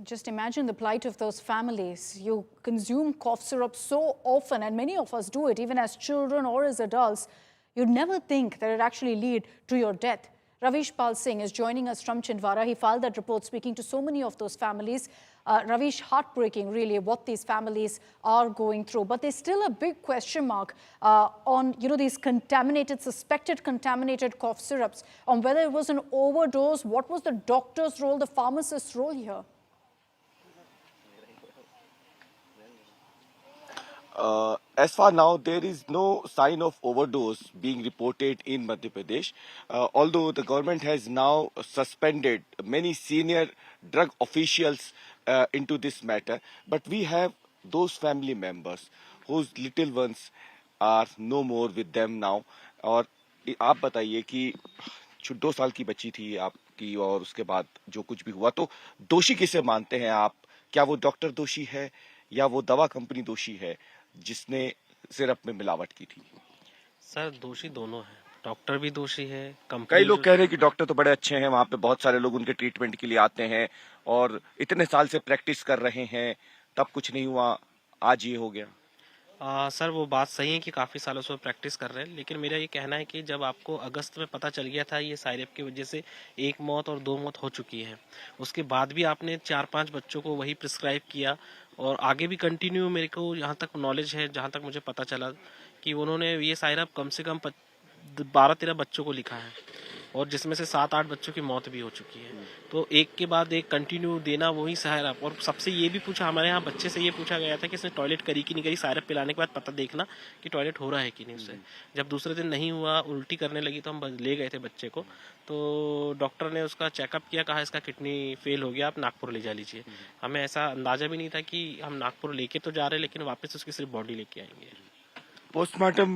Just imagine the plight of those families. You consume cough syrup so often, and many of us do it, even as children or as adults. You'd never think that it actually lead to your death. Ravish Pal Singh is joining us from Chhindwara. He filed that report speaking to so many of those families. Ravish, heartbreaking really what these families are going through. But there's still a big question mark on these suspected contaminated cough syrups, on whether it was an overdose, what was the doctor's role, the pharmacist's role here? As far now, there is no sign of overdose being reported in Madhya Pradesh, although the government has now suspended many senior drug officials into this matter. But we have those family members whose little ones are no more with them now. और आप बताइए कि 2 साल की बच्ची थी आपकी, और उसके बाद जो कुछ भी हुआ, तो दोषी किसे मानते हैं आप? क्या वो डॉक्टर दोषी है या वो दवा कंपनी दोषी है जिसने सिरप में मिलावट की थी? सर, दोषी दोनों हैं। डॉक्टर भी दोषी है, कंपनी। कई लोग कह रहे हैं कि डॉक्टर तो बड़े अच्छे हैं, वहां पे बहुत सारे लोग उनके ट्रीटमेंट के लिए आते हैं और इतने साल से प्रैक्टिस कर रहे हैं, तब कुछ नहीं हुआ, आज ये हो गया। सर, वो बात सही है कि काफ़ी सालों से वो प्रैक्टिस कर रहे हैं, लेकिन मेरा ये कहना है कि जब आपको अगस्त में पता चल गया था ये साइरप की वजह से 1 मौत और 2 मौत हो चुकी है, उसके बाद भी आपने 4-5 बच्चों को वही प्रिस्क्राइब किया और आगे भी कंटिन्यू, मेरे को यहाँ तक नॉलेज है, जहाँ तक मुझे पता चला कि उन्होंने ये साइरप कम से कम 12-13 बच्चों को लिखा है और जिसमें से 7-8 बच्चों की मौत भी हो चुकी है। तो एक के बाद एक कंटिन्यू देना वही सायरप। और सबसे ये भी पूछा, हमारे यहाँ बच्चे से ये पूछा गया था कि इसने टॉयलेट करी कि नहीं करी, सायरप पिलाने के बाद पता देखना कि टॉयलेट हो रहा है कि नहीं उससे। जब दूसरे दिन नहीं हुआ, उल्टी करने लगी, तो हम ले गए थे बच्चे को, तो डॉक्टर ने उसका चेकअप किया, कहा इसका किडनी फेल हो गया, आप नागपुर ले जा लीजिए। हमें ऐसा अंदाजा भी नहीं था कि हम नागपुर लेके तो जा रहे हैं, लेकिन वापस उसकी सिर्फ बॉडी लेके आएंगे। पोस्टमार्टम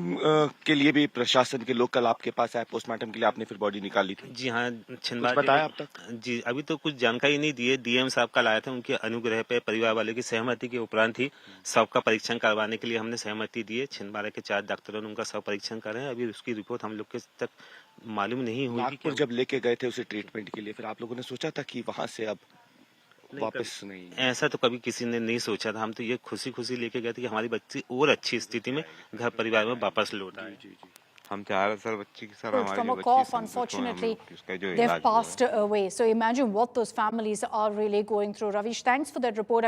के लिए भी प्रशासन के लोग कल आपके पास आए, पोस्टमार्टम के लिए आपने फिर बॉडी निकाली थी? जी हाँ, छिंदवाड़ा बताया अब तक? जी, अभी तो कुछ जानकारी नहीं दी है। डीएम साहब कल आए थे, उनके अनुग्रह पे परिवार वालों की सहमति के उपरांत ही सबका परीक्षण करवाने के लिए हमने सहमति दी है। छिंदवाड़ा के 4 डॉक्टरों ने उनका सब परीक्षण कर रहे हैं। अभी उसकी रिपोर्ट हम लोग के तक मालूम नहीं हुई। नागपुर जब लेके गए थे उसे ट्रीटमेंट के लिए, फिर आप लोगों ने सोचा था कि वहां से अब वापस नहीं? ऐसा तो कभी किसी ने नहीं सोचा था। हम तो ये खुशी लेके गए थे कि हमारी बच्ची और अच्छी स्थिति में घर परिवार में वापस लौट आए। हम चाह रहे सर बच्ची की, sir From a cough, unfortunately, they've passed away. So imagine what those families are really going through. Ravish, thanks for that report.